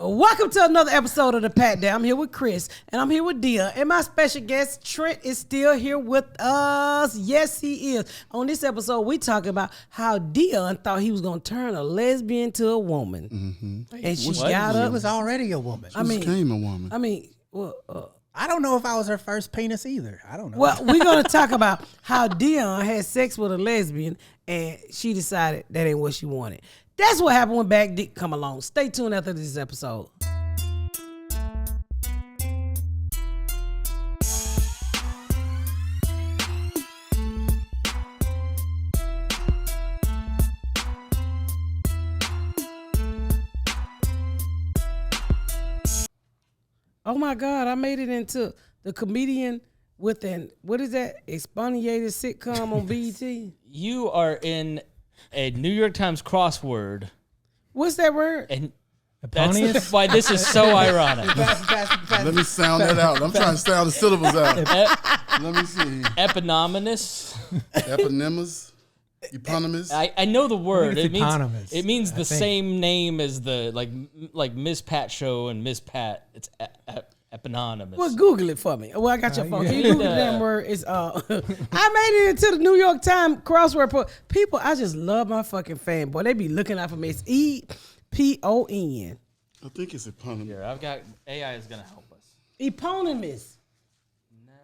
Welcome to another episode of the Pat Down. I'm here with Chris, and I'm here with Dia, and my special guest Trent is still here with us. Yes, he is. On this episode, we talking about how Dia thought he was gonna turn a lesbian to a woman, and she got up. She was already a woman. She became a woman. I mean, well. I don't know if I was her first penis either. I don't know. Well, we're going to talk about how Dion had sex with a lesbian and she decided that ain't what she wanted. That's what happened when Back Dick come along. Stay tuned after this episode. Oh my God, I made it into the comedian with an, what is that, exfoliated sitcom on BET? You are in a New York Times crossword. What's that word? And that's why this is so ironic. Let me sound that out. I'm trying to sound the syllables out. Let me see. Eponymous. Eponymous. Eponymous. I know the word. It means the think. same name as the like Miss Pat show and Miss Pat. It's eponymous. Well, Google it for me. Well, I got your phone. yeah. Can you Google the damn word? It's I made it into the New York Times crossword. People, I just love my fucking fanboy. They be looking out for me. It's EPON. I think it's eponymous. Here, I've got AI is gonna help us. Eponymous.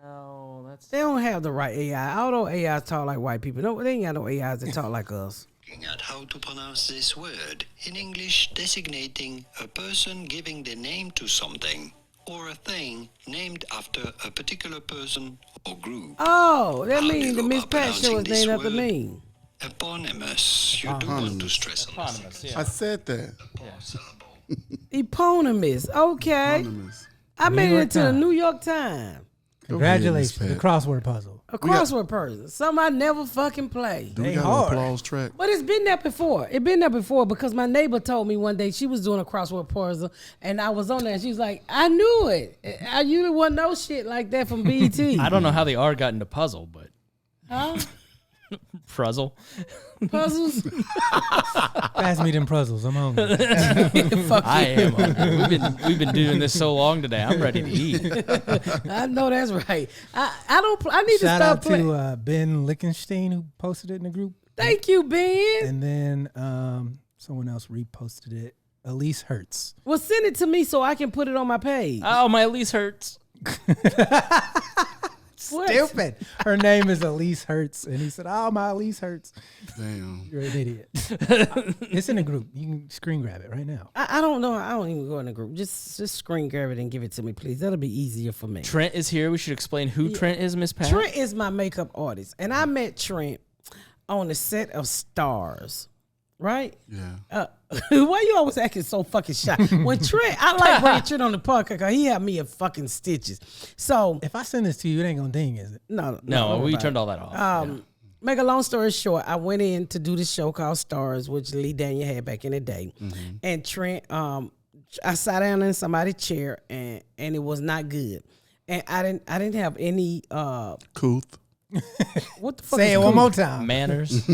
No, that's They don't have the right AI. Although AIs talk like white people. No, they ain't got no AIs that talk like us. Looking at how to pronounce this word in English, designating a person giving the name to something or a thing named after a particular person or group. Oh, that How do means you the go Miss about Pat show is pronouncing this named after word? me. Eponymous. You do want to stress on this. eponymous. Yeah. I said that. Eponymous. Okay. Eponymous. I made it York into the Times. New York Times. Congratulations, Go ahead, the Miss crossword puzzle. A crossword person. Something I never fucking play. Do we They got hard. an applause track? But it's been there before. It's been there before because my neighbor told me one day she was doing a crossword puzzle and I was on there and she was like, I knew it. I usually wouldn't know shit like that from BET. I don't know how the R got into puzzle, but Huh? puzzle. Puzzles? Pass me them puzzles. I'm hungry. Fuck I you. am. We've been doing this so long today. I'm ready to eat. I know that's right. I need to Shout stop out playing. to Ben Lichtenstein who posted it in the group. Thank you, Ben. And then someone else reposted it. Elise Hertz. Well, send it to me so I can put it on my page. Oh, my Elise hurts. What? Stupid. Her name is Elise Hertz. And he said, oh, my Elise Hertz. Damn. You're an idiot. It's in the group. You can screen grab it right now. I don't know. I don't even go in the group. Just screen grab it and give it to me, please. That'll be easier for me. Trent is here. We should explain who Trent is, Miss Pat. Trent is my makeup artist, and I met Trent on the set of Stars, right? Yeah. Why you always acting so fucking shy? When Trent, I like bringing Trent on the podcast because he had me in fucking stitches. So, If I send this to you, it ain't going to ding, is it? no, No, we about turned it. all that off. Make a long story short, I went in to do this show called Stars, which Lee Daniel had back in the day. And Trent, I sat down in somebody's chair and it was not good. And I didn't have any Couth. what the fuck Say is it one cool? more time. Manners.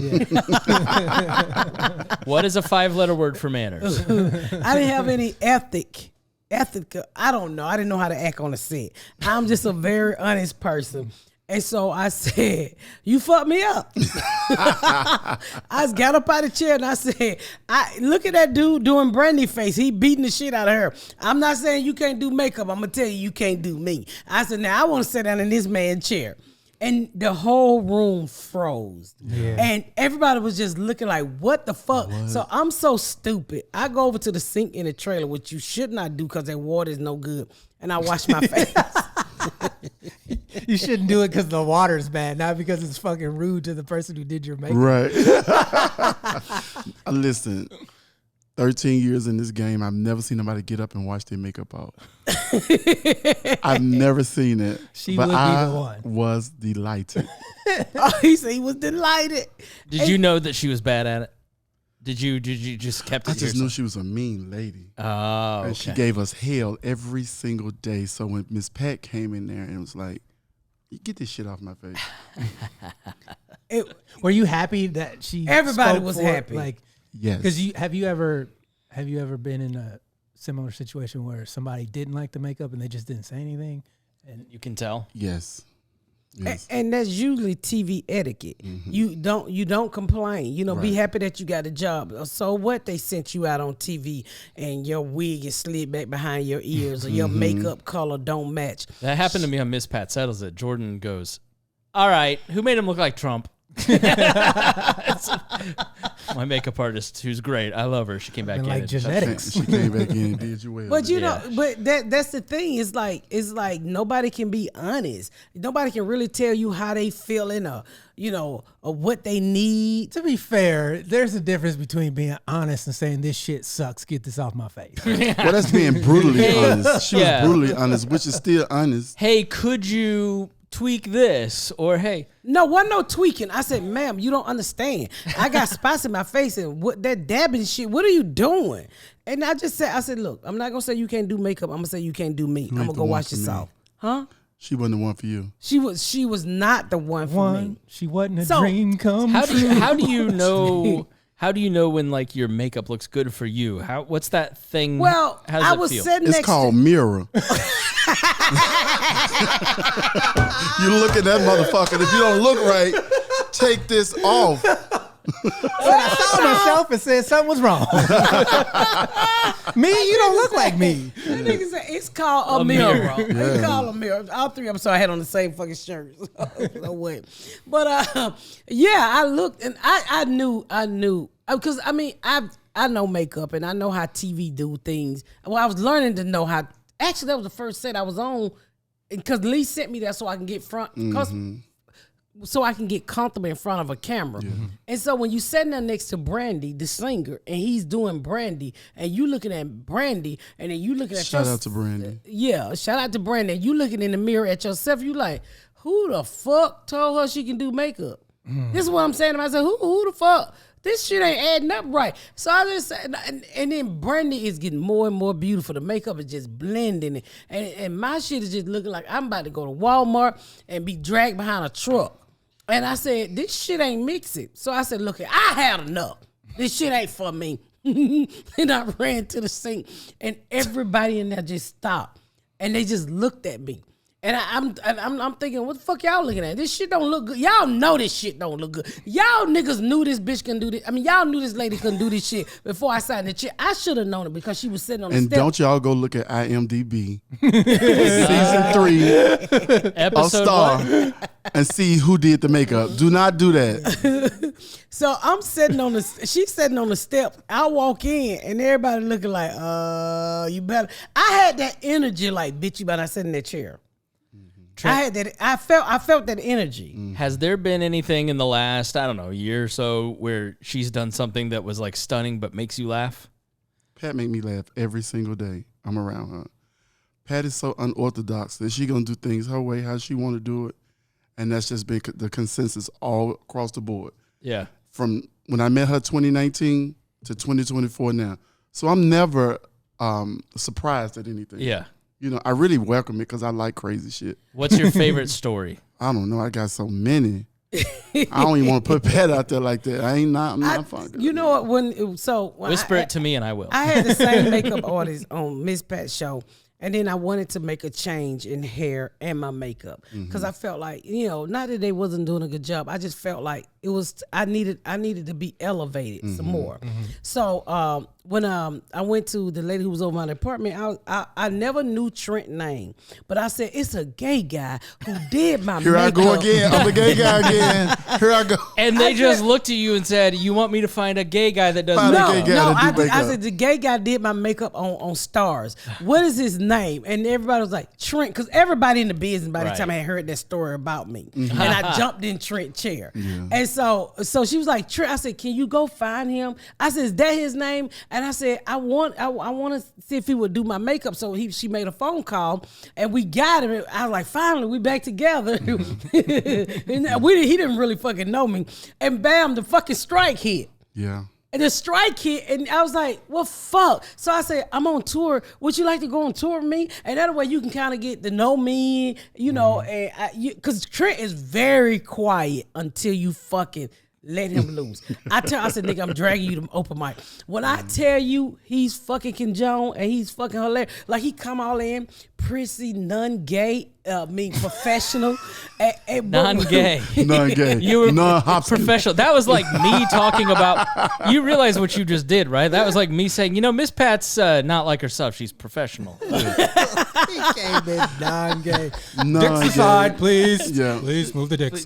What is a 5-letter word for manners? I didn't have any ethic. I don't know. I didn't know how to act on a set. I'm just a very honest person. And so I said, you fucked me up. I just got up out of the chair and I said, look at that dude doing Brandy face. He beating the shit out of her. I'm not saying you can't do makeup. I'm going to tell you can't do me. I said, now I want to sit down in this man's chair. And the whole room froze. Yeah. And everybody was just looking like, what the fuck? What? So I'm so stupid. I go over to the sink in the trailer, which you should not do because that water is no good. And I wash my face. You shouldn't do it because the water's bad, not because it's fucking rude to the person who did your makeup. Right. Listen, 13 years in this game, I've never seen nobody get up and wash their makeup out. I've never seen it. She but would be I the one. was delighted. Oh, he said he was delighted. Did you know that she was bad at it? Did you just kept it I to just knew yourself? she was a mean lady. Oh, And she okay. gave us hell every single day. So when Miss Pat came in there and was like, you get this shit off my face. Were you happy that she? Everybody spoke was for- happy. Like, Yes. because have you ever been in a similar situation where somebody didn't like the makeup and they just didn't say anything? And you can tell. Yes. Yes. And that's usually TV etiquette. You don't complain. You know, be happy that you got a job. So what, they sent you out on TV and your wig is slid back behind your ears or your makeup color don't match. That happened to me on Miss Pat Settles It. Jordan goes, "All right, who made him look like Trump?" My makeup artist, who's great. I love her. She came back in. Like genetics. She came back in and did you well. But you know, but that's the thing. It's like nobody can be honest. Nobody can really tell you how they feeling or or what they need. To be fair, there's a difference between being honest and saying this shit sucks. Get this off my face. Well, that's being brutally honest. She was brutally honest, which is still honest. Hey, could you tweak this? Or hey, no, wasn't no tweaking. I said, ma'am, you don't understand. I got spots in my face and what that dabbing shit. What are you doing? And I said, look, I'm not gonna say you can't do makeup. I'm gonna say you can't do me. I'm gonna go wash this off. Huh? She wasn't the one for you. She was not the one for me. She wasn't a dream come true. How do you know? How do you know when like your makeup looks good for you? What's that thing? Well, how does I it was feel? sitting It's next called to mirror. You look at that motherfucker. If you don't look right, take this off. I saw myself and said something was wrong. Me, you don't look like me. The nigga said it's called a mirror. It's called a mirror. All three of them, so I had on the same fucking shirt. No way. But yeah, I looked and I knew because I mean I know makeup and I know how TV do things. Well, I was learning to know how. Actually, that was the first set I was on because Lee sent me that so I can get so I can get comfortable in front of a camera. Yeah. And so when you sitting there next to Brandy, the singer, and he's doing Brandy, and you looking at Brandy, and then you looking at Shout out to Brandy. Yeah, shout out to Brandy. And you looking in the mirror at yourself, you like, who the fuck told her she can do makeup? This is what I'm saying to myself. Who the fuck? This shit ain't adding up right. So I just said, and then Brandy is getting more and more beautiful. The makeup is just blending. And my shit is just looking like I'm about to go to Walmart and be dragged behind a truck. And I said, this shit ain't mixing. So I said, look, I had enough. This shit ain't for me. And I ran to the sink and everybody in there just stopped. And they just looked at me. And I'm thinking, what the fuck y'all looking at? This shit don't look good. Y'all know this shit don't look good. Y'all niggas knew this bitch can do this. I mean, y'all knew this lady couldn't do this shit before I signed the check. I should have known it because she was sitting on the step. And don't y'all go look at IMDb season 3 Episode Star one? and see who did the makeup. Do not do that. So I'm sitting on she's sitting on the step. I walk in and everybody looking like, you better. I had that energy like, bitch, you better not sit in that chair. Trent, I had that. I felt that energy. Has there been anything in the last, I don't know, year or so where she's done something that was like stunning but makes you laugh? Pat make me laugh every single day I'm around her. Pat is so unorthodox that she gonna do things her way, how she want to do it, and that's just been the consensus all across the board. Yeah. From when I met her 2019 to 2024 now. So I'm never surprised at anything. Yeah. You know, I really welcome it because I like crazy shit. What's your favorite story? I don't know. I got so many. I don't even want to put Pat out there like that. I'm not fun. You know what? When Whisper it to me and I will. I had the same makeup artist on Miss Pat's show. And then I wanted to make a change in hair and my makeup because I felt like, not that they wasn't doing a good job. I just felt like it was, I needed to be elevated some more. So when I went to the lady who was over my apartment, I never knew Trent's name, but I said, it's a gay guy who did my Here makeup. I go again. I'm a gay guy again. Here I go. And they just looked at you and said, you want me to find a gay guy that does Find a makeup? gay guy to do I makeup. said the gay guy did my makeup on Stars. What is his name? And everybody was like, Trent, because everybody in the business by the time I had heard that story about me. And I jumped in Trent's chair. Yeah. And so she was like, Trent, I said, can you go find him? I said, is that his name? And I said, I want to see if he would do my makeup. So she made a phone call and we got him. I was like, finally, we back together. And he didn't really fucking know me. And bam, the fucking strike hit. Yeah. And the strike hit, and I was like, well, fuck. So I said, I'm on tour. Would you like to go on tour with me? And that way you can kind of get to know me, and because Trent is very quiet until you fucking let him loose. I said, nigga, I'm dragging you to open mic. When I tell you he's fucking Ken Jeong and he's fucking hilarious, like he come all in, prissy, non-gay, professional. Non-gay. Non-gay. You were non-Hobson. professional. That was like me talking about. You realize what you just did, right? That was like me saying, Miss Pat's not like herself. She's professional. He came in non-gay. Non-gay. Dicks aside, please. Yeah. Please move the dicks.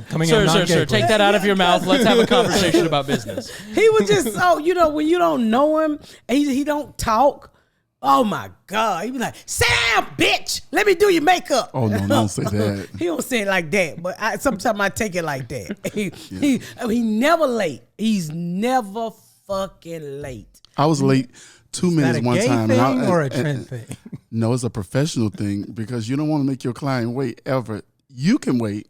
Coming Sir, in sir, non-gay, sir, please. take that out of your mouth. Let's have a conversation about business. He was just so, when you don't know him and he don't talk, oh my God. He be like, sit down, bitch. Let me do your makeup. Oh, no, don't say that. He don't say it like that, but sometimes I take it like that. He never late. He's never fucking late. I was late 2 Is that minutes a one gay time. thing or a Trent thing? No, it's a professional thing because you don't want to make your client wait ever. You can wait.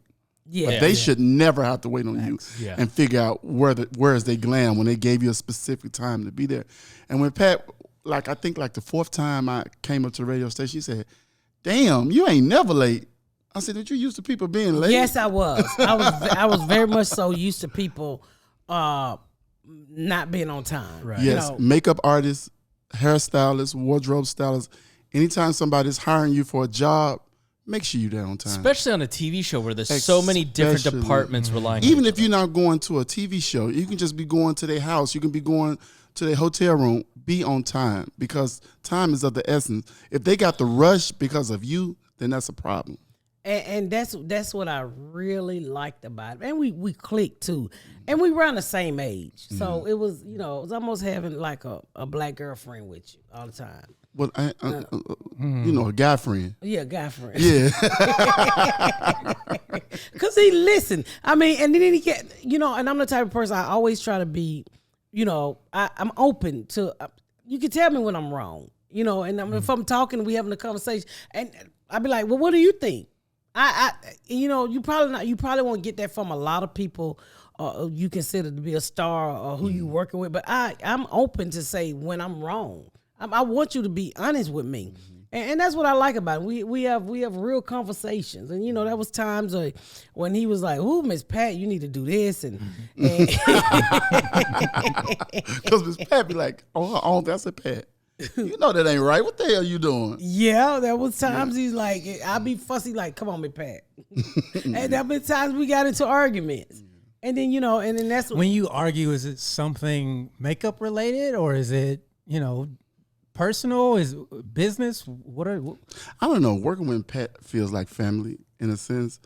Yeah. But they should never have to wait on you Yeah. and figure out where is they gland when they gave you a specific time to be there. And when Pat, I think the fourth time I came up to the radio station, he said, "Damn, you ain't never late." I said, "Did you used to people being late?" Yes, I was. I was very much so used to people not being on time. Right. Yes, makeup artists, hairstylists, wardrobe stylists. Anytime somebody's hiring you for a job, make sure you're there on time. Especially on a TV show where there's so many different Especially. departments relying on Even each if you're not going to a TV show, you can just be going to their house. You can be going to their hotel room. Be on time because time is of the essence. If they got the rush because of you, then that's a problem. And that's what I really liked about it. And we clicked too. And we around the same age. So it was, it was almost having like a black girlfriend with you all the time. Well, a guy friend. Yeah, guy friend. Yeah. Because he listened. I mean, and then he get, and I'm the type of person I always try to be, I'm open to, you can tell me when I'm wrong, and if I'm talking, we having a conversation, and I'd be like, well, what do you think? You probably won't get that from a lot of people you consider to be a star or who you working with, but I'm open to say when I'm wrong. I want you to be honest with me. And that's what I like about it. We have real conversations. And, that was times when he was like, ooh, Miss Pat, you need to do this. And Because Miss Pat be like, oh, that's a Pat. You know that ain't right. What the hell you doing? yeah, there was times he's like, I'll be fussy like, come on, Miss Pat. And there been times we got into arguments. And then, and then that's When you argue, is it something makeup related or is it, personal? Is business? What? I don't know. Working with Pat feels like family in a sense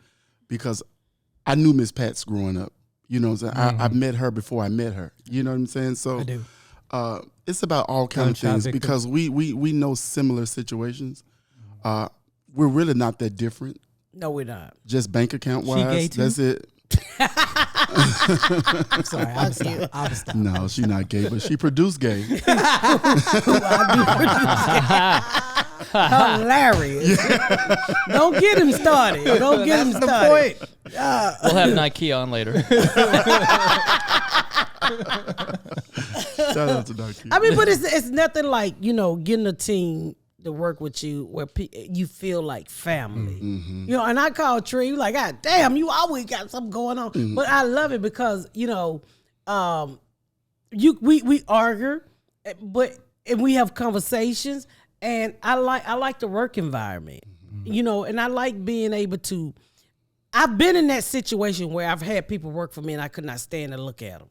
because I knew Miss Pat's growing up. You know what I'm saying? I met her before I met her. You know what I'm saying? So I do. It's about all kinds of things because we know similar situations. We're really not that different. no, we're not. Just bank account She gay wise. too? That's it. I'm sorry. I'm stop. No, she's not gay, but she produced gay. Hilarious. Don't get him started. Don't get him started. We'll have Nike on later. Shout out to Nike. I mean, but it's nothing like, getting a team to work with you where you feel like family. And I call Trey, you like, God damn, you always got something going on. But I love it because, we argue, and we have conversations, and I like the work environment. And I like being able to, I've been in that situation where I've had people work for me and I could not stand to look at them.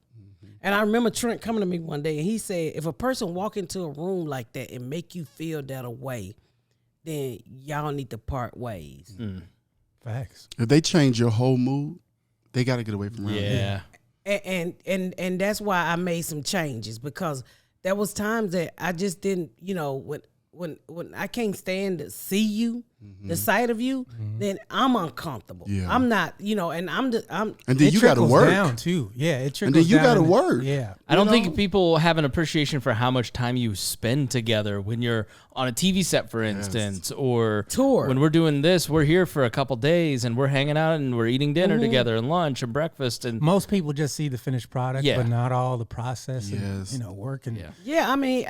And I remember Trent coming to me one day and he said, if a person walk into a room like that and make you feel that way, then y'all need to part ways. Facts. If they change your whole mood, they got to get away from around here. Yeah. And that's why I made some changes because there was times that I just didn't, when I can't stand to see you, the sight of you, then I'm uncomfortable. Yeah. I'm not, and And then It you got to trickles work. down too. Yeah, it trickles And then you down got to and- work. Yeah. I don't think people have an appreciation for how much time you spend together when you're on a TV set, for instance, or Tour. When we're doing this, we're here for a couple days and we're hanging out and we're eating dinner together and lunch and breakfast. And Most people just see the finished product, Yeah. but not all the process Yes. and, work. And Yeah, I mean,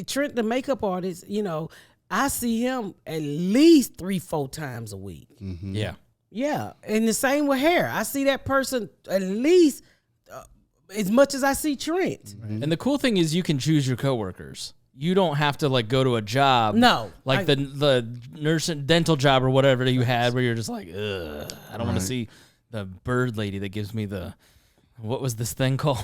Trent, the makeup artist, I see him at least 3-4 times a week. yeah. Yeah, and the same with hair. I see that person at least as much as I see Trent. And the cool thing is you can choose your coworkers. You don't have to like go to a job. No. Like the nurse and dental job or whatever that you had where you're just like, ugh, I don't want to see the bird lady that gives me the, what was this thing called?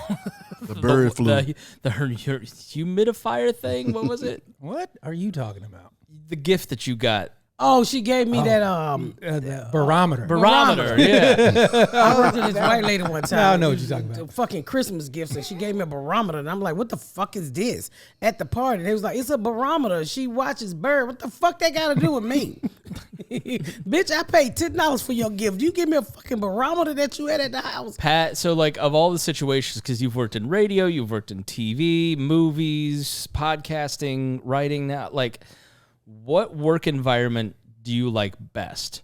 The bird flu. The humidifier thing. What was it? What are you talking about? The gift that you got. Oh, she gave me that The barometer. Barometer, yeah. I worked with this white lady one time. Now I know what you're talking about. The fucking Christmas gifts, and she gave me a barometer, and I'm like, what the fuck is this? At the party, they was like, it's a barometer. She watches bird. What the fuck that got to do with me? Bitch, I paid $10 for your gift. You give me a fucking barometer that you had at the house. Pat, so like of all the situations, because you've worked in radio, you've worked in TV, movies, podcasting, writing now, like what work environment do you like best?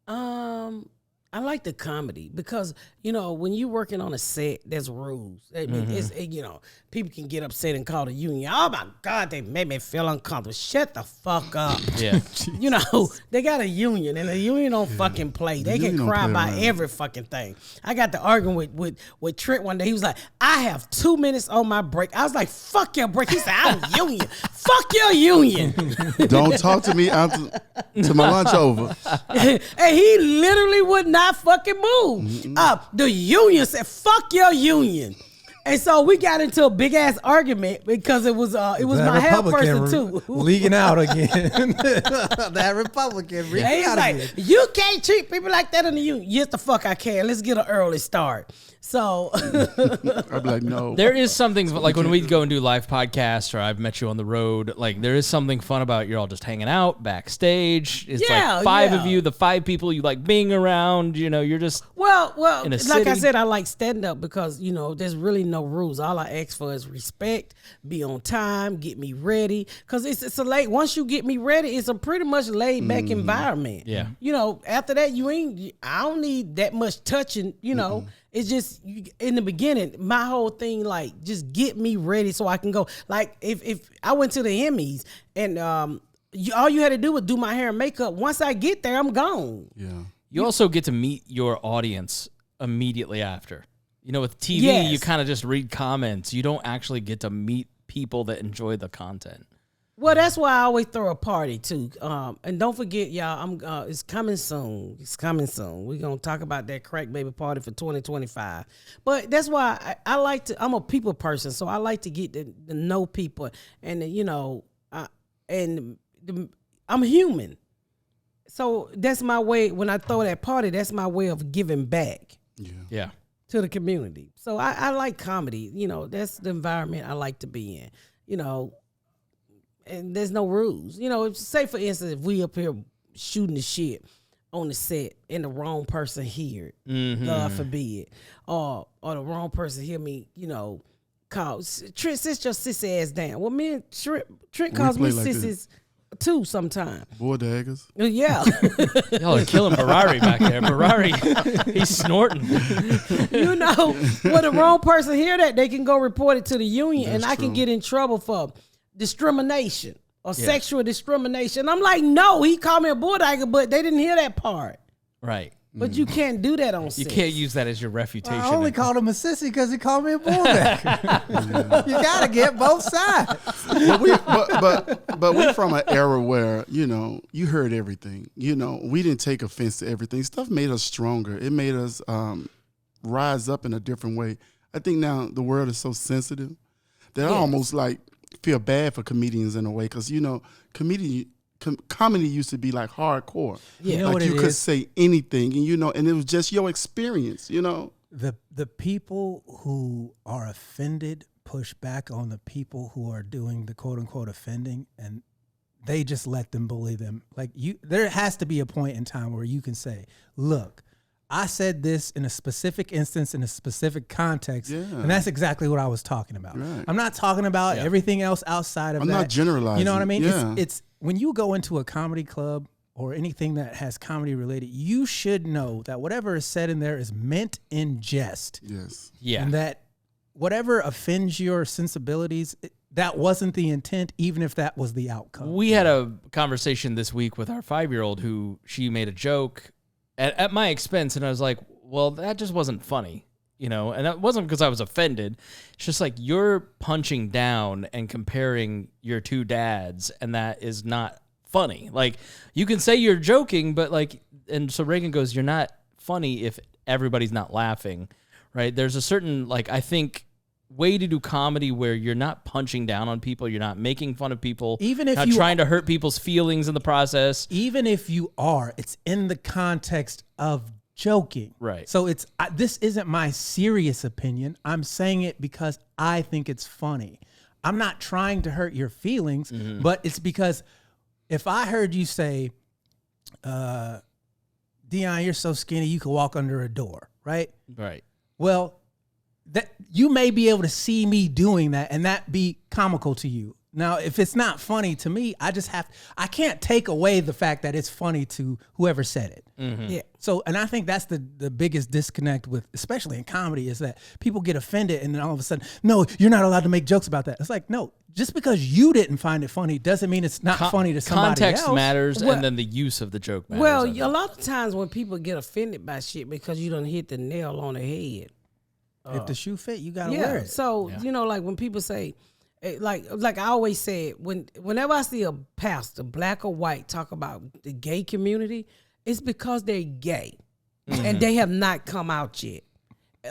I like the comedy because, you know, when you're working on a set, there's rules. I mean, you know, people can get upset and call the union. Oh, my God, they made me feel uncomfortable. Shut the fuck up. Yeah. You know, they got a union, and the union don't fucking play. They get cry about every fucking thing. I got to arguing with Trent one day. He was like, I have 2 minutes on my break. I was like, fuck your break. He said, I'm union. Fuck your union. Don't talk to me after to my lunch over. And he literally would not fucking move. The union said, fuck your union. And so we got into a big ass argument because it was my hair person too. Leaking out again. That Republican. And he's like, you can't treat people like that in the union. Yes, the fuck I can. Let's get an early start. So I'd be like, no. There is something like when we go and do live podcasts or I've met you on the road, like there is something fun about you're all just hanging out backstage. It's like five of you, the 5 people you like being around, you know, you're just well, in a like city. I said, I like stand up because, you know, there's really no rules. All I ask for is respect, be on time, get me ready. Cause it's a late, once you get me ready, it's a pretty much laid back environment. Yeah. You know, after that, I don't need that much touching, you know. It's just in the beginning, my whole thing, like, just get me ready so I can go. Like, if I went to the Emmys and all you had to do was do my hair and makeup. Once I get there, I'm gone. Yeah. You also get to meet your audience immediately after. You know, with TV, you kind of just read comments. You don't actually get to meet people that enjoy the content. Well, that's why I always throw a party too. And don't forget, y'all, it's coming soon. It's coming soon. We're gonna talk about that crack baby party for 2025. But that's why I like to. I'm a people person, so I like to get to know people, and you know, I'm human. So that's my way. When I throw that party, that's my way of giving back. Yeah. To the community. So I like comedy. You know, that's the environment I like to be in. You know. And there's no rules. You know, say for instance, if we up here shooting the shit on the set and the wrong person hear it, God forbid, or the wrong person hear me, you know, call Trent, sit your sissy ass down. Well, me and Trent calls me like sissies too sometimes. Boy daggers. Yeah. Y'all are killing Ferrari back there. Ferrari, he's snorting. You know, when the wrong person hear that, they can go report it to the union, and I can get in trouble for discrimination or sexual discrimination. I'm like, no, he called me a bulldogger, but they didn't hear that part. Right. But you can't do that on You set. can't use that as your refutation. I only called him a sissy because he called me a bulldog. You gotta get both sides. But we're from an era where, you know, you heard everything. You know, we didn't take offense to everything. Stuff made us stronger. It made us rise up in a different way. I think now the world is so sensitive that I almost like feel bad for comedians in a way, because, you know, comedy used to be like hardcore. Yeah. You know like what you it could is? say anything, and you know, and it was just your experience, you know. The people who are offended push back on the people who are doing the quote unquote offending, and they just let them bully them. Like there has to be a point in time where you can say, look, I said this in a specific instance, in a specific context, and that's exactly what I was talking about. Right. I'm not talking about everything else outside of that. I'm not generalizing. You know what I mean? Yeah. It's when you go into a comedy club or anything that has comedy related, you should know that whatever is said in there is meant in jest. Yes. Yeah. And that whatever offends your sensibilities, that wasn't the intent, even if that was the outcome. We had a conversation this week with our 5-year-old who she made a joke at my expense, and I was like, well, that just wasn't funny, you know, and that wasn't because I was offended. It's just like you're punching down and comparing your two dads, and that is not funny. Like, you can say you're joking, but like, and so Reagan goes, you're not funny if everybody's not laughing, right? There's a certain, like, I think, way to do comedy where you're not punching down on people, you're not making fun of people, even if not you trying to hurt people's feelings in the process. Even if you are, it's in the context of joking. Right. So this isn't my serious opinion. I'm saying it because I think it's funny. I'm not trying to hurt your feelings, but it's because if I heard you say, Dion, you're so skinny you could walk under a door, right? Right. Well, that you may be able to see me doing that and that be comical to you. Now, if it's not funny to me, I can't take away the fact that it's funny to whoever said it. Yeah. So, and I think that's the biggest disconnect with, especially in comedy, is that people get offended and then all of a sudden, no, you're not allowed to make jokes about that. It's like, no, just because you didn't find it funny doesn't mean it's not funny to somebody Context else. matters, and then the use of the joke matters. Well, a lot of times when people get offended by shit because you done hit the nail on the head. If the shoe fit, you gotta wear it. So, you know, like when people say, like I always said, whenever I see a pastor, black or white, talk about the gay community, it's because they're gay and they have not come out yet.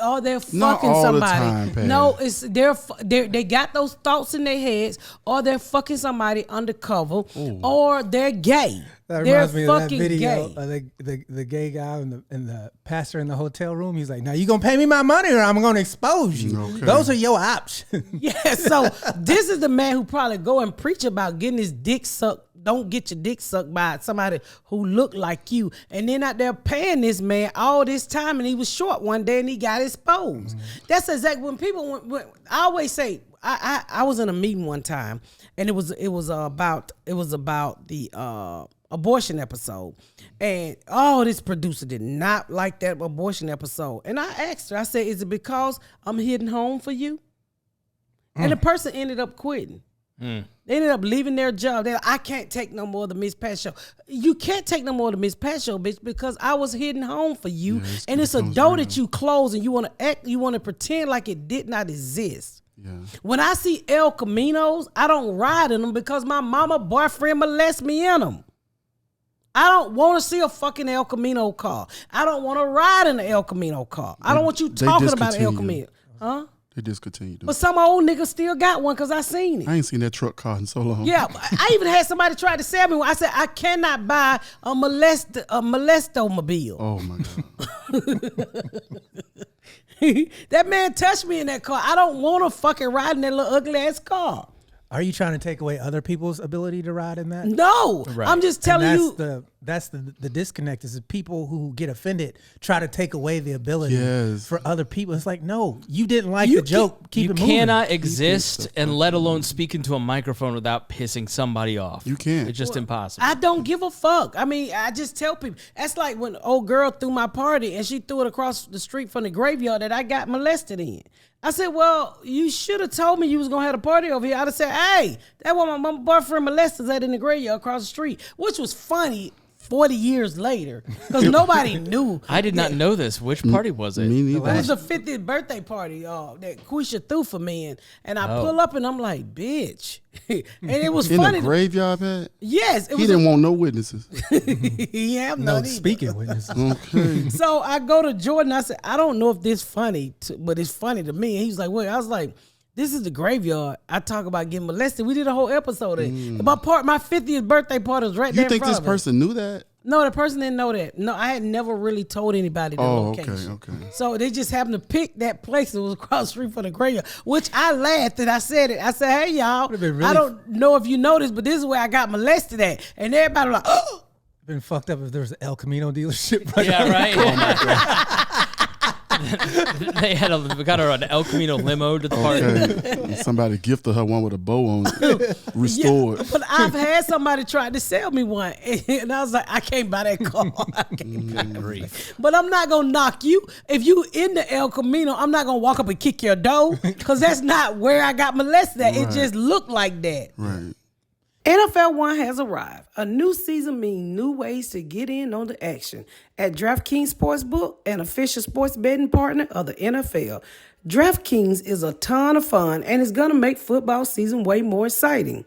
Or they're Not fucking all the somebody. time, Pat. No, it's they got those thoughts in their heads, or they're fucking somebody undercover, or they're gay. That They're reminds me of that fucking video gay. of the gay guy and the pastor in the hotel room. He's like, now you gonna pay me my money or I'm gonna expose you. Okay. Those are your options. Yeah, so this is the man who probably go and preach about getting his dick sucked. Don't get your dick sucked by somebody who look like you. And then out there paying this man all this time, and he was short one day and he got exposed. That's exactly when people I always say, I was in a meeting one time, and it was about the abortion episode, and this producer did not like that abortion episode. And I asked her, I said, is it because I'm hitting home for you? And the person ended up quitting. They ended up leaving their job. They're like, I can't take no more of the Miss Pat show. You can't take no more of the Miss Pat show, bitch, because I was hitting home for you, and it's a door that you close, and you want to act, you want to pretend like it did not exist. Yeah. When I see El Caminos, I don't ride in them because my mama boyfriend molest me in them. I don't want to see a fucking El Camino car. I don't want to ride in the El Camino car. I don't want you talking about El Camino. Huh? They discontinued them. But some old niggas still got one because I seen it. I ain't seen that truck car in so long. Yeah, I even had somebody try to sell me one. I said, I cannot buy a molestomobile. Oh my God. That man touched me in that car. I don't want to fucking ride in that little ugly ass car. Are you trying to take away other people's ability to ride in that? No, Right. I'm just telling you. That's the disconnect, is that people who get offended try to take away the ability for other people. It's like, no, you didn't like the joke. Keep you it moving. cannot exist and let alone speak into a microphone without pissing somebody off. You can't. It's just impossible. I don't give a fuck. I mean, I just tell people. That's like when old girl threw my party and she threw it across the street from the graveyard that I got molested in. I said, well, you should have told me you was going to have a party over here. I'd have said, hey, that was my boyfriend molested at in the graveyard across the street, which was funny 40 years later because nobody knew. I did not know this. Which party was it? Me It neither. was a 50th birthday party that Quisha threw for me, and I pull up and I'm like, bitch. And it was In funny. the graveyard, Pat? Yes. It He was didn't want no witnesses. he have No none either. speaking witnesses. Okay. So I go to Jordan. I said, I don't know if this funny, but it's funny to me. And he was like, wait. I was like, this is the graveyard. I talk about getting molested. We did a whole episode of it. My 50th birthday party was right there You in think front this of us. person knew that? No, the person didn't know that. No, I had never really told anybody the location. Okay. So they just happened to pick that place that was across the street from the graveyard, which I laughed and I said it. I said, hey, y'all, Would've been really I don't know if you know this, but this is where I got molested at. And everybody was like, oh. Been fucked up if there was an El Camino dealership. Right Yeah, right. They got her an El Camino limo to the party. Okay. Somebody gifted her one with a bow on it. Restored. Yeah, but I've had somebody try to sell me one, and I was like, I can't buy that car. I can't buy that. But I'm not gonna knock you if you in the El Camino. I'm not gonna walk up and kick your door because that's not where I got molested at. It just looked like that. Right. NFL 1 has arrived. A new season means new ways to get in on the action. At DraftKings Sportsbook, an official sports betting partner of the NFL, DraftKings is a ton of fun and it's going to make football season way more exciting.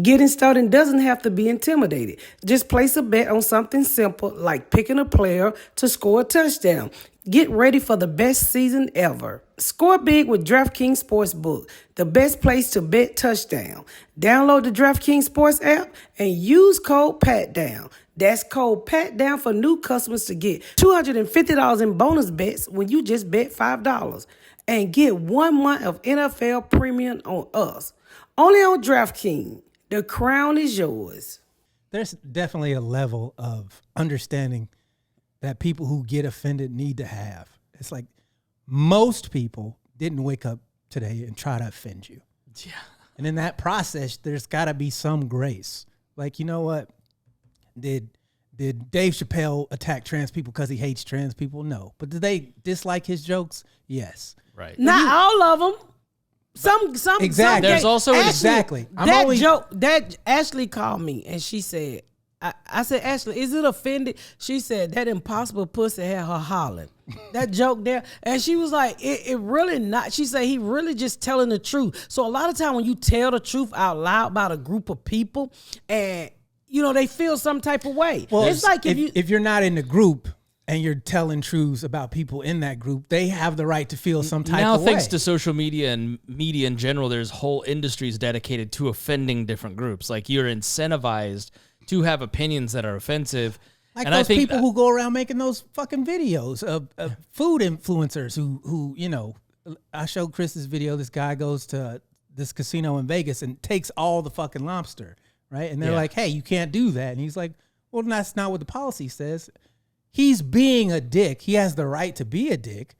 Getting started doesn't have to be intimidating. Just place a bet on something simple like picking a player to score a touchdown. Get ready for the best season ever. Score big with DraftKings Sportsbook, the best place to bet touchdown. Download the DraftKings Sports app and use code PATDOWN. That's code PATDOWN for new customers to get $250 in bonus bets when you just bet $5. And get 1 month of NFL premium on us. Only on DraftKings. The crown is yours. There's definitely a level of understanding that people who get offended need to have. It's like most people didn't wake up today and try to offend you. Yeah. And in that process, there's got to be some grace. Like, you know what? Did Dave Chappelle attack trans people because he hates trans people? No. But did they dislike his jokes? Yes. Right. Not all of them. Some exactly. There's also exactly. That Ashley called me and she said, I said, Ashley, is it offended? She said, that impossible pussy had her hollering. That joke there. And she was like, it really not. She said, he really just telling the truth. So a lot of time when you tell the truth out loud about a group of people and, you know, they feel some type of way. Well, it's like if you're not in the group and you're telling truths about people in that group, they have the right to feel some type of way. Now, thanks to social media and media in general, there's whole industries dedicated to offending different groups. Like you're incentivized to have opinions that are offensive. Like and those I think people who go around making those fucking videos of food influencers who, you know, I showed Chris this video. This guy goes to this casino in Vegas and takes all the fucking lobster, right? And they're like, hey, you can't do that. And he's like, well, that's not what the policy says. He's being a dick. He has the right to be a dick.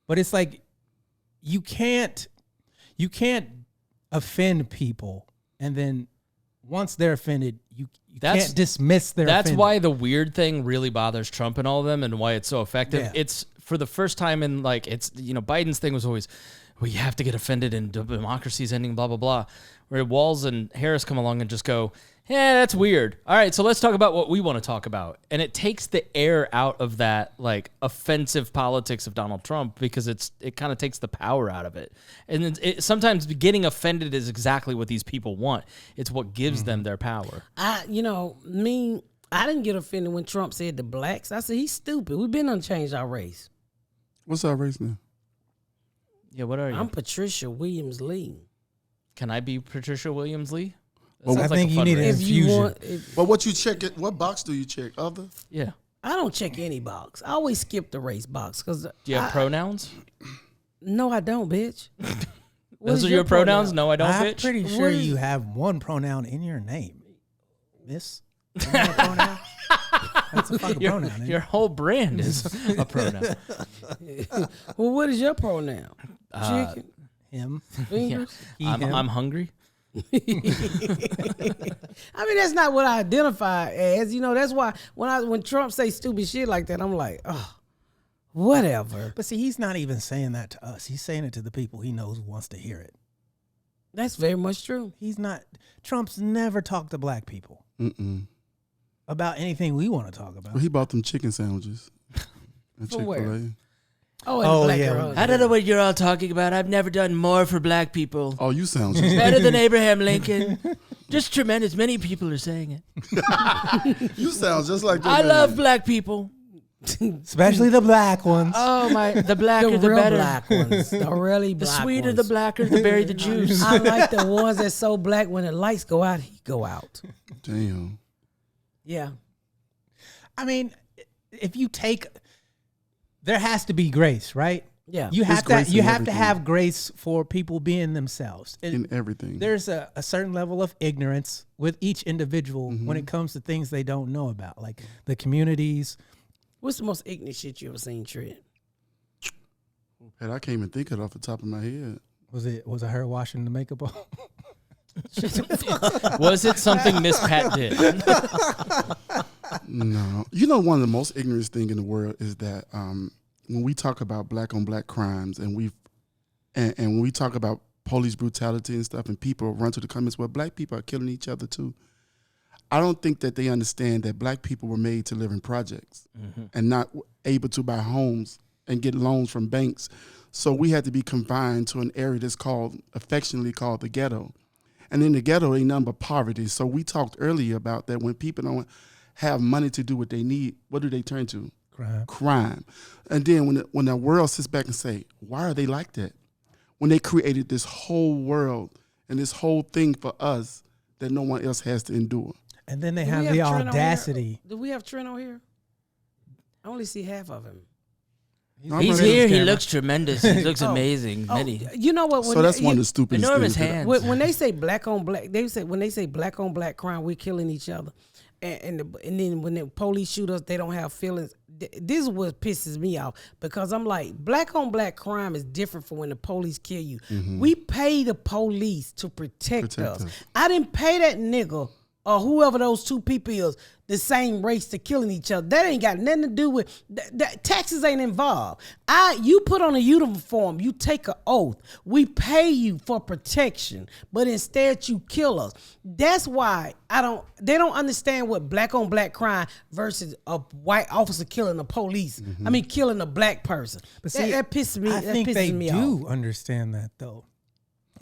But it's like, you can't offend people. And then once they're offended, you can't dismiss their That's offended. why the weird thing really bothers Trump and all of them and why it's so effective. Yeah. It's for the first time in like, it's, you know, Biden's thing was always, well, you have to get offended and democracy's ending, blah, blah, blah. Where Walz and Harris come along and just go, yeah, that's weird. All right, so let's talk about what we want to talk about. And it takes the air out of that like offensive politics of Donald Trump because it kind of takes the power out of it. And sometimes getting offended is exactly what these people want. It's what gives them their power. I didn't get offended when Trump said the blacks. I said, he's stupid. We've been unchanged our race. What's our race now? Yeah, what are you? I'm Patricia Williams Lee. Can I be Patricia Williams Lee? Well, I think you need an If you infusion. want, But what you check it? What box do you check? Other? Yeah. I don't check any box. I always skip the race box because Do you have pronouns? no, I don't, bitch. What Those is are your pronouns? No, I don't, I'm bitch. pretty sure you have one pronoun in your name. Miss? Isn't that a pronoun? That's a fucking pronoun. Isn't Your it? whole brand is a pronoun. Well, what is your pronoun? Chicken, Him. fingers. He, him. I'm hungry. I mean, that's not what I identify as. You know, that's why when Trump say stupid shit like that, I'm like, oh, whatever. But see, he's not even saying that to us. He's saying it to the people he knows wants to hear it. That's very much true. He's not. Trump's never talked to black people about anything we want to talk about. Well, he bought them chicken sandwiches. At From where? Chick-fil-A. Oh, and black yeah. girl. I don't know what you're all talking about. I've never done more for black people. Oh, you sound just Better than Abraham Lincoln. Just tremendous. Many people are saying it. you sound just like that. I love black people. Especially the black ones. Oh my, the blacker the real better. black ones. The really The black sweeter, ones. the blacker, the berry, the juice. I like the ones that's so black when the lights go out, he go out. Damn. Yeah. I mean, if you take, there has to be grace, right? Yeah. You have grace to. You in have to everything. have grace for people being themselves. And In everything. there's a certain level of ignorance with each individual when it comes to things they don't know about, like the communities. What's the most ignorant shit you ever seen, Trent? Pat, I can't even think of it off the top of my head. Was it her washing the makeup off? Was it something Miss Pat did? No. You know, one of the most ignorant thing in the world is that when we talk about black on black crimes and when we talk about police brutality and stuff and people run to the comments, well, black people are killing each other too. I don't think that they understand that black people were made to live in projects and not able to buy homes and get loans from banks. So we had to be confined to an area that's affectionately called the ghetto. And in the ghetto ain't nothing but poverty. So we talked earlier about that when people don't have money to do what they need, what do they turn to? Crime. And then when the world sits back and say, why are they like that? When they created this whole world and this whole thing for us that no one else has to endure. And then they have the audacity. Do we have Trent on here? I only see half of him. He's here. He looks tremendous. He looks amazing. You know what? So that's one of the stupidest enormous things. hands. When they say black on black, when they say black on black crime, we're killing each other. And then when the police shoot us, they don't have feelings. This is what pisses me off because I'm like, black on black crime is different from when the police kill you. We pay the police to protect us. I didn't pay that nigga or whoever those two people is the same race to killing each other. That ain't got nothing to do with taxes ain't involved. You put on a uniform, you take an oath. We pay you for protection, but instead you kill us. That's why they don't understand what black on black crime versus a white officer killing a police. I mean killing a black person. But see, that pisses me. I think they do off. understand that though.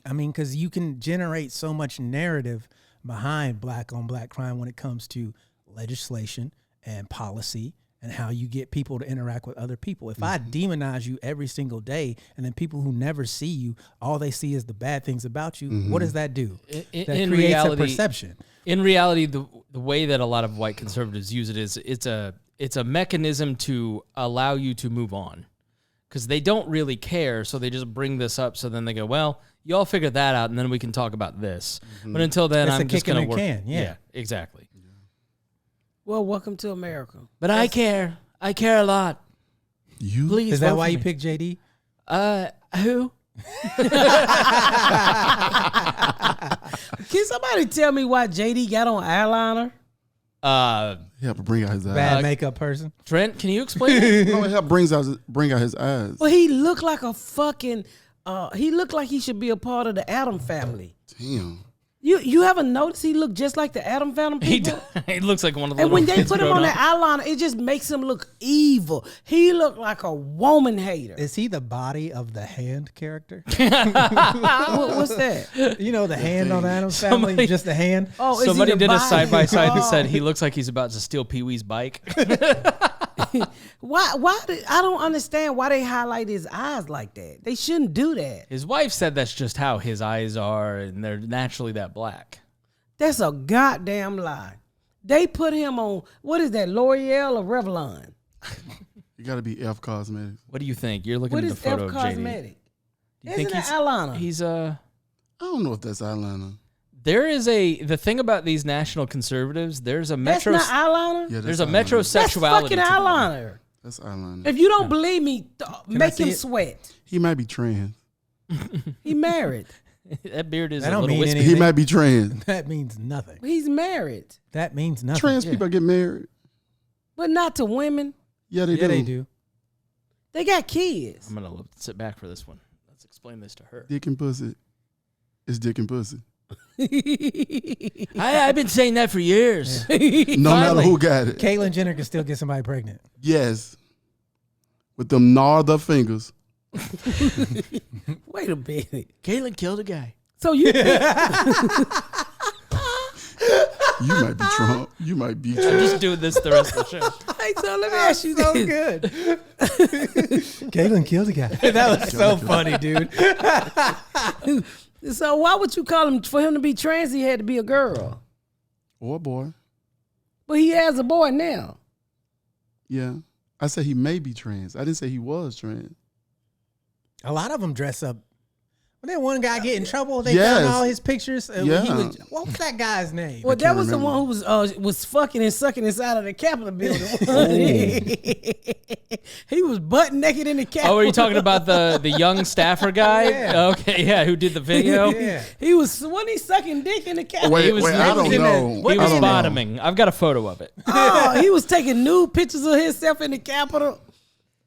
I mean, because you can generate so much narrative behind black on black crime when it comes to legislation and policy and how you get people to interact with other people. If I demonize you every single day and then people who never see you, all they see is the bad things about you, what does that do? That creates reality, a perception. In reality, the way that a lot of white conservatives use it is it's a mechanism to allow you to move on because they don't really care. So they just bring this up. So then they go, well, you all figure that out and then we can talk about this. But until then, I'm just going to work. Yeah, exactly. Well, welcome to America. But I care. I care a lot. You? Please. Is that why you picked JD? Who? Can somebody tell me why JD got on eyeliner? He helped bring out his eyes. Bad makeup person. Trent, can you explain it? No, it helped bring out his eyes. Well, he looked like a fucking. He looked like he should be a part of the Atom family. Damn. You haven't noticed he looked just like the Atom family people? He looks like one of the And little when they kids put him on growing that eyeliner, it just makes him look evil. He looked like a woman hater. Is he the body of the hand character? What's that? You know, the hand on Adam's Family, just the hand. Oh, is Somebody he the did a body? side by side and Oh. said he looks like he's about to steal Pee Wee's bike. Why? I don't understand why they highlight his eyes like that. They shouldn't do that. His wife said that's just how his eyes are, and they're naturally that black. That's a goddamn lie. They put him on, what is that, L'Oreal or Revlon? You got to be F Cosmetics. What do you think? You're looking What at the is photo F of JD. Cosmetic? Do you Isn't think it eyeliner? he's I don't know if that's eyeliner. There is the thing about these national conservatives. There's a That's metro. not eyeliner? Yeah, There's a eyeliner. That's metrosexuality. fucking to them. eyeliner. That's eyeliner. If you don't believe me, make see him it? sweat. He might be trans. He married. That beard is That a don't little mean wispy. anything. He might be trans. That means nothing. He's married. That means nothing. Trans people get married. But not to women. Yeah, they Yeah, do. they do. They got kids. I'm gonna sit back for this one. Let's explain this to her. Dick and pussy. It's dick and pussy. I've been saying that for years. No matter Finally. who got it. Caitlyn Jenner can still get somebody pregnant. Yes. With them gnarled up fingers. Wait a minute. Caitlyn killed a guy. So you You might be Trump. You might be I'm Trump. just doing this the rest of the show. Hey, so let me ask you So this. good. Caitlyn killed a guy. That was so funny, dude. So why would you call him, for him to be trans, he had to be a girl? Or a boy. But he has a boy now. Yeah. I said he may be trans. I didn't say he was trans. A lot of them dress up When that one guy get in trouble, they Yes. found all his pictures. And Yeah. what was that guy's name? Well, that was the remember. one who was fucking and sucking inside of the Capitol building. He was butt naked in the Capitol. Oh, are you talking about the young staffer guy? Yeah. Okay, yeah, who did the video? Yeah. He was sucking dick in the Capitol. Wait, He was I don't in know. He I was don't know. bottoming. I've got a photo of it. Oh, he was taking nude pictures of himself in the Capitol.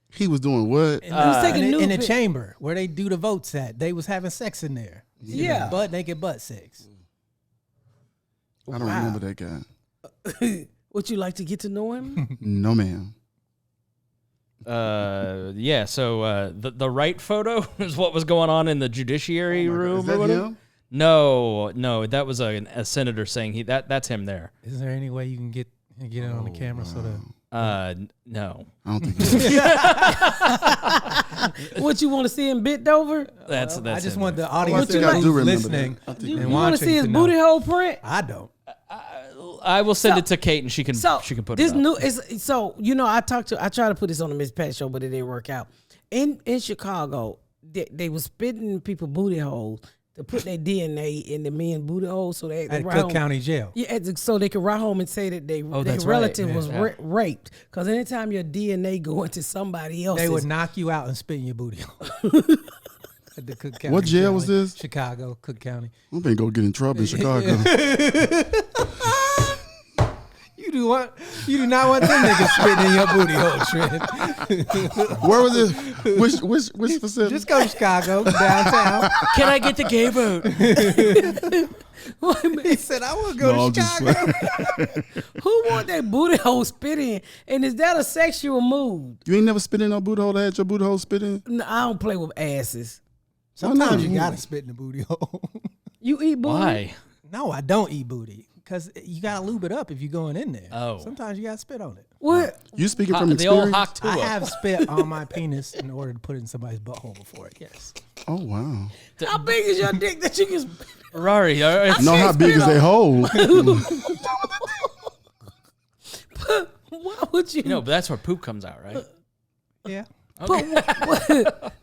He was doing what? He was taking in, nude in the pic- chamber where they do the votes at. They was having sex in there. Yeah. Butt naked butt sex. I don't remember that guy. Would you like to get to know him? No, ma'am. Yeah. So the right photo is what was going on in the judiciary room. Is that or whatever. him? No, that was a senator saying that's him there. Is there any way you can get it on the camera so that No, I don't think. What you want to see him bent over? that's I just him want there. the audience think I do who's remember listening that. I think You, and want to watching see his know. booty hole print? I don't. I will send So- it to Kate and she can put this it up. new is so I tried to put this on the Miss Pat show, but it didn't work out. In Chicago, they was spitting people booty holes to put their DNA in the men's booty holes, so they At write Cook home- County Jail. Yeah, so they could write home and say that their that's right, relative yeah. was raped. Because anytime your DNA go into somebody else, They would knock you out and spit in your booty hole. At the Cook County What jail was in this? Chicago, Cook County. I'm gonna go get in trouble in Chicago. You do not want them niggas spitting in your booty hole, Trent. Where was it? Which facility? Just go to Chicago, downtown. Can I get the gay vote? He said, I want to go No, I'm to just Chicago. who want their booty hole spit in? And is that a sexual mood? You ain't never spit in no booty hole that had your booty hole spit in? No, I don't play with asses. Sometimes you got to spit in the booty hole. You eat booty? Why? No, I don't eat booty. Because you got to lube it up if you're going in there. Oh. Sometimes you got to spit on it. What? You speaking from The old experience? hawk I tua. have spit on my penis in order to put it in somebody's butthole before. Yes. Oh wow. How big is your dick that you can spit? Rory, Know how big is they hole? Why would you? but that's where poop comes out, right? Yeah.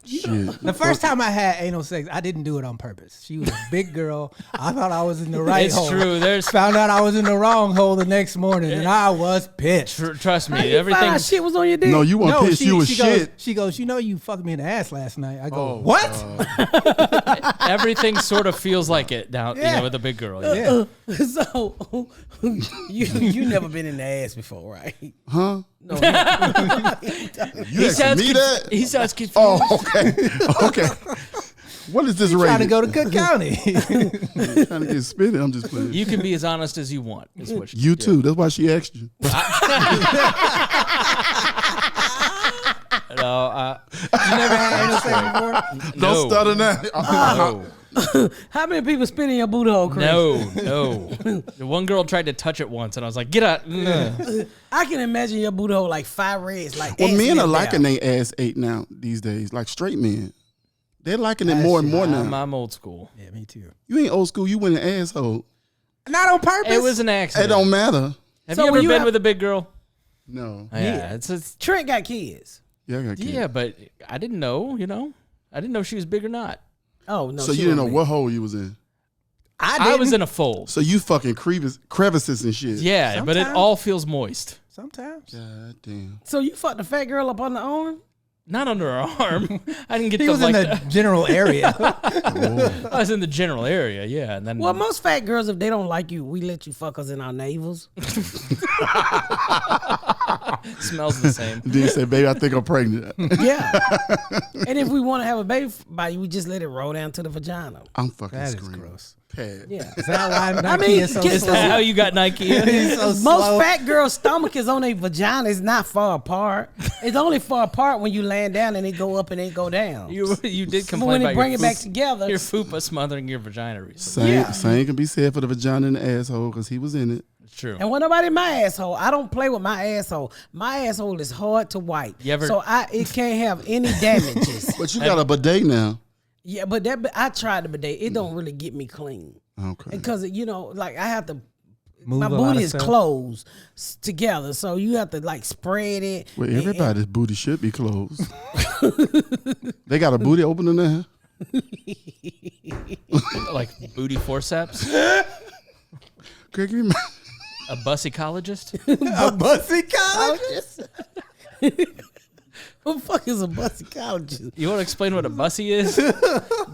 Shit. The first time I had anal sex, I didn't do it on purpose. She was a big girl. I thought I was in the right It's hole. true. There's Found out I was in the wrong hole the next morning, and I was pissed. trust me, How you find out everything. shit was on your dick? No, you weren't pissed. You was she shit. Goes, she goes, you know, you fucked me in the ass last night. I go, Oh, what? Everything sort of feels like it now. Yeah. With a big girl. Yeah. So you never been in the ass before, right? Huh? No. You asking me that? He sounds confused. Oh, okay. Okay. What is this Trying to rated? go to Cook County. Trying to get spitted. I'm just playing. You can be as honest as you want. Is what You too. That's why she asked you. No, You never had anal sex before? Don't stutter now. No, How many people spit in your booty hole, Chris? no. The one girl tried to touch it once, and I was like, "Get out!" I can imagine your booty hole like 5 reds. Like Well, ants men are live liking there. their ass ate now these days. Like straight men, they're liking it more and more now. I'm old school. Yeah, me too. You ain't old school. You went an asshole. Not on purpose. It was an It accident. don't matter. Have So you when ever you been have- with a big girl? No. Yeah, it's Trent got kids. Yeah, I got kids. yeah, but I didn't know. I didn't know if she was big or not. Oh no! So she you didn't know wasn't what hole you was in. I was in a fold. So you fucking crevices and shit. Yeah, but it Sometimes. all feels moist. Sometimes. God damn. big. So you fucked the fat girl up on the arm? Not under her arm. I didn't get He the was in the general area. I was in the general area, yeah, and then Well, most fat girls, if they don't like you, we let you fuck us in our navels. smells the same. Then you say, baby, I think I'm pregnant. Yeah. And if we want to have a baby by you, we just let it roll down to the vagina. I'm fucking That is screaming. gross. Pat. Yeah. Is that why Nike I mean, is so get- Is that how you got Nike? He's so Most slow. fat girls' stomach is on their vagina. It's not far apart. It's only far apart when you land down and they go up and they go down. you did But complain when they about bring your it back fupa- together, your fupa smothering your vagina recently. Same, Yeah. same can be said for the vagina and the asshole because he was in it. It's true. and when nobody in my asshole, I don't play with my asshole. My asshole is hard to wipe, You ever- so it can't have any damages. But you got a bidet now. Yeah, but I tried the bidet. It don't really get me clean Okay. because like I have to. Move My a lot booty of is stuff. closed together, so you have to like spread it. Well, everybody's booty should be closed. They got a booty opening there. Like booty forceps? Greg, you remember- A bussycologist? A bussycologist? Who the fuck is a bussycologist? You want to explain what a bussy is?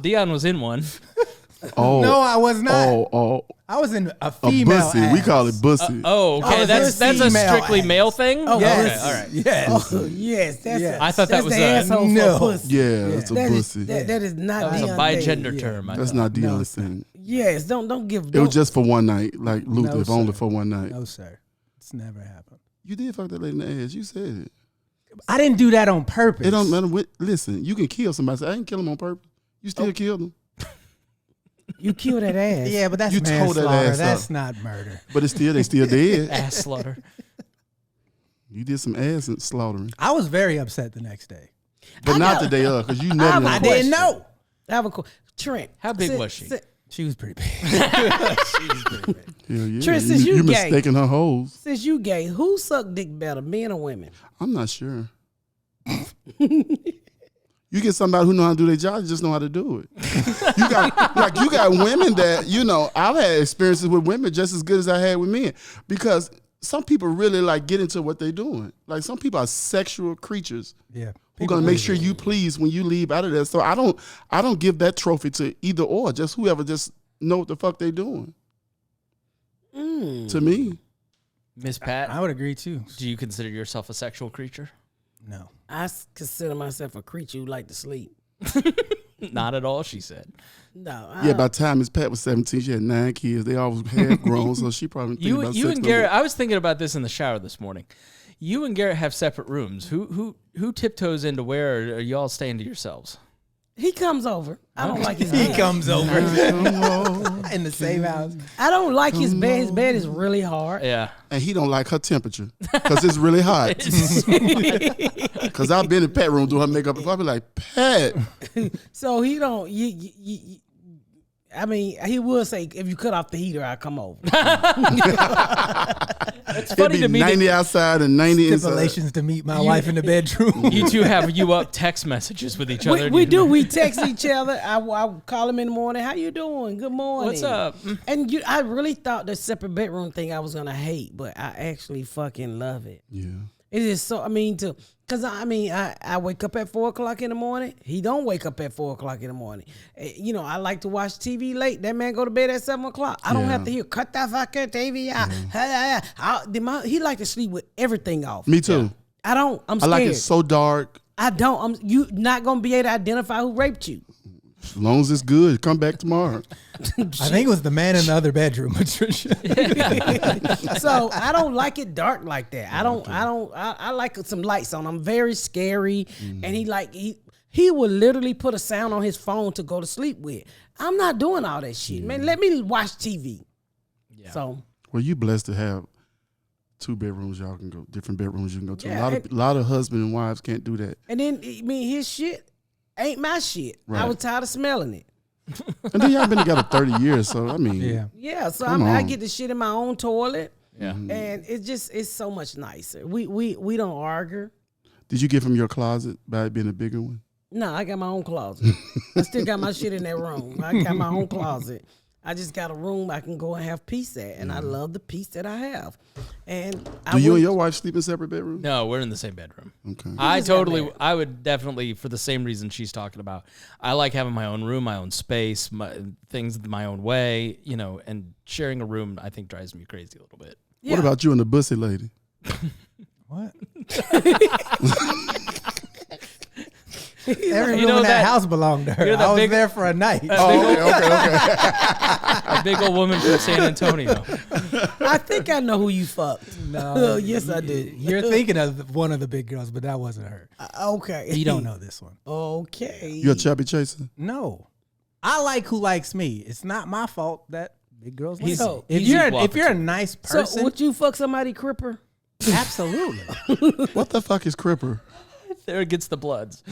Dion was in one. Oh, No, I was not. Oh, I was in a a female bussy. ass. We call it bussy. Oh, okay. Oh, That's a female strictly ass. male thing? Oh, Yes. Okay, all right. Yes. Oh, yes. That's Yes. I thought that that's was the a- asshole No. for pussy. Yeah, that's a That is, bussy. that is not That was a Dion's bigender thing. term. I That's thought. not Dion's thing. Yes, don't give. It was just for one night, like Luther, No, if only sir. for one night. No, sir. It's never happened. You did fuck that lady in the ass. You said it. I didn't do that on purpose. It don't matter. Listen, you can kill somebody. Say, I didn't kill him on purpose. You still killed him. You kill that ass. Yeah, but that's You tore that manslaughter. ass That's up. not murder. But it's still, they still dead. Ass slaughter. You did some ass and slaughtering. I was very upset the next day. But not the day of, because you never I didn't know. I have a Trent. How big was she? She was pretty big. Hell yeah. Trent, since you gay. mistaken her hoes. Since you gay, who suck dick better, men or women? I'm not sure. You get somebody who know how to do their job, you just know how to do it. You got women that, I've had experiences with women just as good as I had with men. Because some people really get into what they're doing. Like some people are sexual creatures. Yeah. Who gonna make sure you please when you leave out of there. So I don't give that trophy to either or, just whoever just know what the fuck they doing. To me. Miss Pat, I would agree too. do you consider yourself a sexual creature? No. I consider myself a creature who like to sleep. Not at all, she said. No. Yeah, by the time Miss Pat was 17, she had 9 kids. They all was half grown, so she probably didn't think about You sex and no Garrett, more. I was thinking about this in the shower this morning. You and Garrett have separate rooms. Who tiptoes into where, or are you all staying to yourselves? He comes over. I don't like his He bed. comes over in the same house. I don't like his bed. His bed is really hard. Yeah. And he don't like her temperature because it's really hot. Because I've been in Pat room doing her makeup before. I be like, Pat, So he don't. I mean, he will say, if you cut off the heater, I'll come over. It's it'd funny be to me 90 outside and 90 inside. Stipulations to meet my wife in the bedroom. that you two have up text messages with each other. We do. We text each other. I call him in the morning. How you doing? Good morning. What's up? And I really thought the separate bedroom thing I was gonna hate, but I actually fucking love it. Yeah. It is so. Because I wake up at 4 o'clock in the morning. He don't wake up at 4 o'clock in the morning. I like to watch TV late. That man go to bed at 7 o'clock. I don't have to hear cut that fucking TV out. He like to sleep with everything off. Me too. I don't. I'm I scared. like it so dark. I don't. You not gonna be able to identify who raped you. As long as it's good, come back tomorrow. I think it was the man in the other bedroom, Patricia. So I don't like it dark like that. I like some lights on. I'm very scary, and he would literally put a sound on his phone to go to sleep with. I'm not doing all that shit, man. Let me watch TV. Yeah. So Well, you blessed to have 2 bedrooms. Y'all can go different bedrooms. You can go to. Yeah, A lot of husband and wives can't do that. and then his shit ain't my shit. Right. I was tired of smelling it. And then y'all been together 30 years, so I mean, Yeah, so Come I on. get the shit in my own toilet, Yeah. and it's so much nicer. We don't argue. Did you get from your closet by it being a bigger one? No, I got my own closet. I still got my shit in that room. I got my own closet. I just got a room I can go and have peace at, and I love the peace that I have. And Do you and your wife sleep in separate bedrooms? No, we're in the same bedroom. Okay. I would definitely, for the same reason she's talking about. I like having my own room, my own space, things my own way, and sharing a room, I think, drives me crazy a little bit. Yeah. What about you and the bussy lady? What? Every room in that that- house belonged to her. you know that I was big- there for a night. A big old woman from San Antonio. I think I know who you fucked. No, Yes, I did. You're thinking of one of the big girls, but that wasn't her. Okay. You don't know this one. Okay. You a chubby chaser? No, I like who likes me. It's not my fault that big girls like He's- me. If he's you're equal if you're a nice So person, would you fuck somebody cripper? absolutely. What the fuck is cripper? There gets the bloods.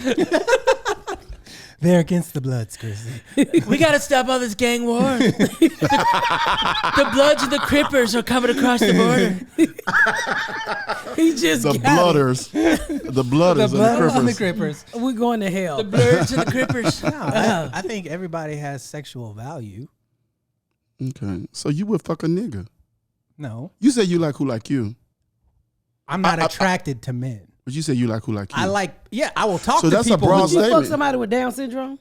They're against the Bloods, Chrissy. We got to stop all this gang war. The Bloods and the Crippers are coming across the border. He just The got it. Blooders. The Blooders and the Crippers. Crippers. We're going to hell. The Bloods and the Crippers. No, I think everybody has sexual value. Okay. So you would fuck a nigga. No, You said you like who like you. I'm not attracted to men. But you said you like who like you. I will talk So to that's a people. broad Would you fuck statement. somebody with Down syndrome?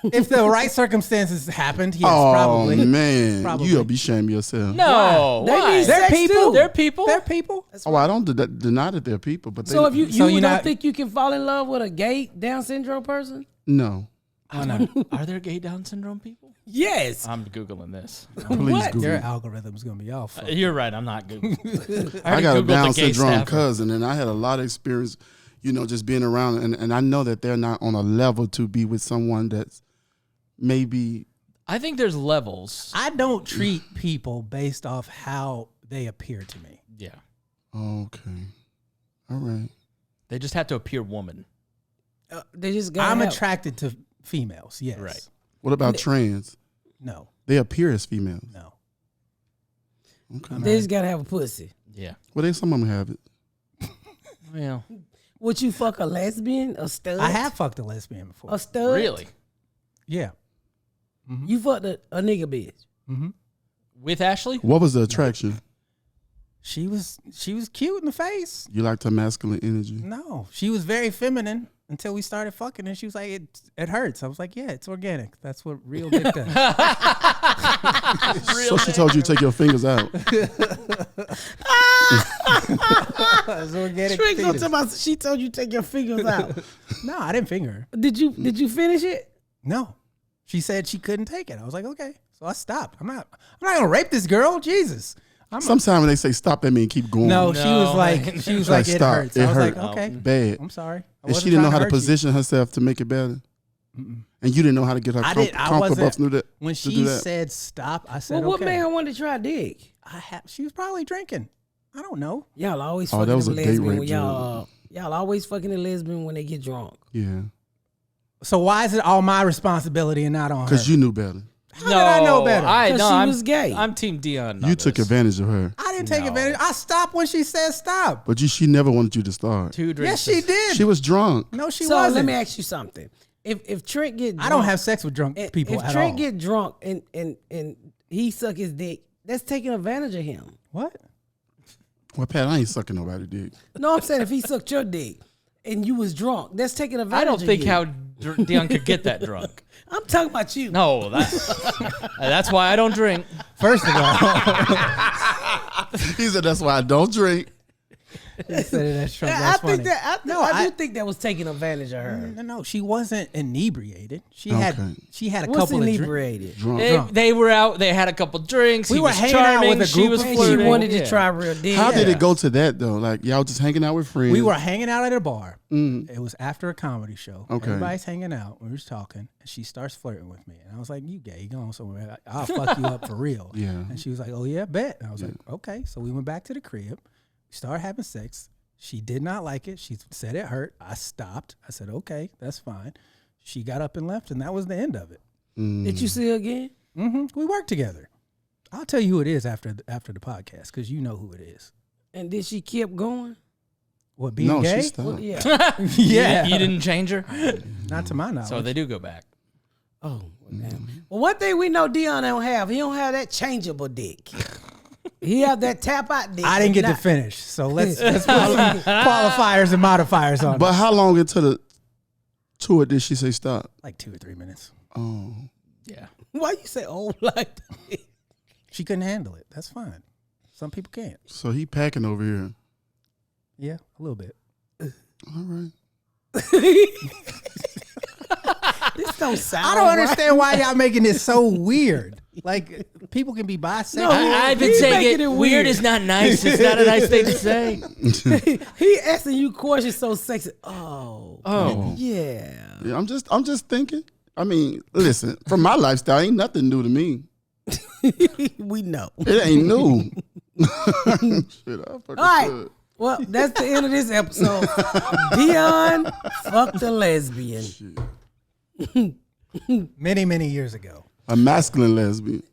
If the right circumstances happened, yes, Oh, probably. man. Probably. You'll be ashamed of yourself. No. They Why? need They're sex people. too. They're people. They're people. Oh, I don't deny that they're people, but they So if you So you're don't not- think you can fall in love with a gay Down syndrome person? No. Why not? Are there gay Down syndrome people? Yes. I'm Googling this. Please What? Google Your it. algorithm's gonna be off. You're right. I'm not Googling. I got a Googled Down the gay syndrome staffer. cousin, and I had a lot of experience, just being around, and I know that they're not on a level to be with someone that's maybe. I think there's levels. I don't treat people based off how they appear to me. Yeah. Okay. All right. They just have to appear woman. They just got. I'm attracted to females. Yes. Right. What about trans? No. They appear as females. No. Okay. They just gotta have a pussy. Yeah. Well, some of them have it. Well, Would you fuck a lesbian, a stud? I have fucked a lesbian before. a stud. really? Yeah. You fucked a nigga bitch. With Ashley? What was the attraction? She was cute in the face. You liked her masculine energy. No, she was very feminine until we started fucking, and she was like, "It hurts." I was like, "Yeah, it's organic. That's what real dick does." So she told you to take your fingers out. It's organic. Trick gonna fetus. tell me she told you to take your fingers out. No, I didn't finger her. Did you finish it? No, she said she couldn't take it. I was like, "Okay," so I stopped. I'm not gonna rape this girl. Jesus. Sometimes when they say stop, that mean keep going. No, she was No. like, Like, it stop. hurts. It I was hurt. like, okay, Bad. I'm sorry. I And she wasn't didn't know trying how to hurt you. position herself to make it better. And you didn't know how to get her I comfortable wasn't. to do that. When to do she that. said stop, I said, Well, what okay. made her want to try dick? She was probably drinking. I don't know. Y'all always Oh, fucking that was a a date lesbian rape when y'all always fucking a lesbian when they get drunk. Yeah. So why is it all my responsibility and not on her? Because you knew better. How did I know better? 'Cause she I'm, was gay. I'm Team Dion. You took advantage of her. I didn't take No. advantage. I stopped when she said stop. But she never wanted you to start. 2 drinks. Yes, she did. She was drunk. No, she So wasn't. let me ask you something. If Trent get drunk, I don't have sex with drunk people if at Trent all. get drunk and he suck his dick, that's taking advantage of him. What? Well, Pat, I ain't sucking nobody dick. No, I'm saying if he sucked your dick and you was drunk, that's taking advantage. I don't of think you. how Dion could get that drunk. I'm talking about you. No, that's why I don't drink. First of all, He said, that's why I don't drink. he said it as drunk. I That's think funny. that No, I do think that was taking advantage of her. No, she wasn't inebriated. She Okay. had a What's couple of drinks. inebriated? Drunk. They were out. They had a couple drinks. We he were was hanging out charming. with a She group was of She flirting. wanted Yeah. to try real dick. How did Yeah. it go to that, though? Like, y'all just hanging out with friends? We were hanging out at a bar. It was after a comedy show. Okay. Everybody's hanging out. We were talking, and she starts flirting with me. And I was like, "You gay? You going somewhere? I'll fuck you up for real." Yeah. And she was like, "Oh yeah, bet." And I was like, "Okay." So we went back to the crib. We started having sex. She did not like it. She said it hurt. I stopped. I said, "Okay, that's fine." She got up and left, and that was the end of it. Did you see her again? We worked together. I'll tell you who it is after the podcast because you know who it is. And did she keep going? What, being No, gay? she stopped. Well, yeah. Yeah, You didn't change her, not to my knowledge. so they do go back. Oh, well, damn. Well, one thing we know Dion don't have, he don't have that changeable dick. He have that tap out dick. I didn't get to Not- finish, so let's put some qualifiers and modifiers on. But how long into the tour did she say stop? Like 2 or 3 minutes. Oh. Yeah. Why you say old like that? She couldn't handle it. That's fine. Some people can't. So he packing over here. Yeah, a little bit. All right. This don't sound I don't right. understand why y'all making this so weird. Like people can be bisexual. No, I've been He's saying making it weird weird. is not nice. It's not a nice thing to say. He asking you questions so sexy. Oh. Oh. Yeah. Yeah, I'm just thinking. I mean, listen, from my lifestyle, ain't nothing new to me. We know. It ain't new. Shit, I fucking All right. could. Well, that's the end of this episode. Dion fucked a lesbian. Many, many years ago. A masculine lesbian.